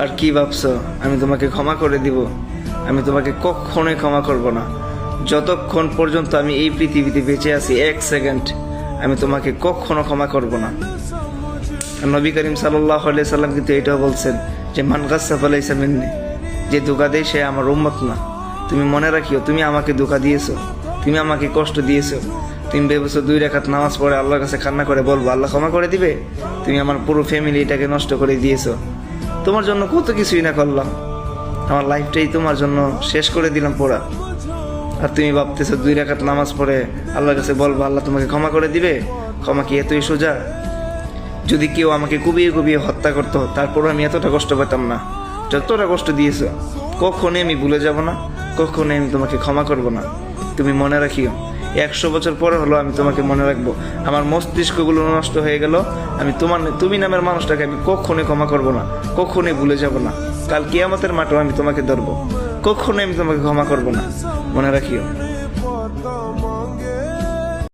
আর কি ভাবছো আমি তোমাকে ক্ষমা করে দিব? আমি তোমাকে কখনোই ক্ষমা করব না। যতক্ষণ পর্যন্ত আমি এই পৃথিবীতে বেঁচে আছি, এক সেকেন্ড আমি তোমাকে কখনো ক্ষমা করব না। নবী করিম সাল্লাল্লাহু আলাইহি সাল্লাম কিন্তু এটাও বলছেন যে মান গাসসা ফালাইসা মিন্নি, যে ধোঁকা দেয় সে আমার উম্মত না। তুমি মনে রাখিও, তুমি আমাকে ধোঁকা দিয়েছো, তুমি আমাকে কষ্ট দিয়েছো। তুমি ভেবেছো 2 রাকাত নামাজ পড়ে আল্লাহর কাছে কান্না করে বলবো আল্লাহ ক্ষমা করে দিবে? তুমি আমার পুরো ফ্যামিলিটাকে নষ্ট করে দিয়েছো। তোমার জন্য কত কিছুই না করলাম, আমার লাইফটাই তোমার জন্য শেষ করে দিলাম পুরা। আর তুমি ভাবতেছো 2 রাকাত নামাজ পড়ে আল্লাহর কাছে বলবো আল্লাহ তোমাকে ক্ষমা করে দিবে? ক্ষমা কি এতই সোজা? যদি কেউ আমাকে কুবিয়ে কুবিয়ে হত্যা করতো তারপরও আমি এতটা কষ্ট পেতাম না। যতটা কষ্ট দিয়েছো কখনোই আমি ভুলে যাব না, কখনোই আমি তোমাকে ক্ষমা করব না। তুমি মনে রাখিও, 100 বছর পরে হলো আমি তোমাকে মনে রাখবো। আমার মস্তিষ্কগুলো নষ্ট হয়ে গেল, আমি তুমি নামের মানুষটাকে আমি কখনোই ক্ষমা করব না, কখনোই ভুলে যাব না। কাল কিয়ামতের মাঠেও আমি তোমাকে ধরবো, কখনোই আমি তোমাকে ক্ষমা করব না। মনে রাখিও।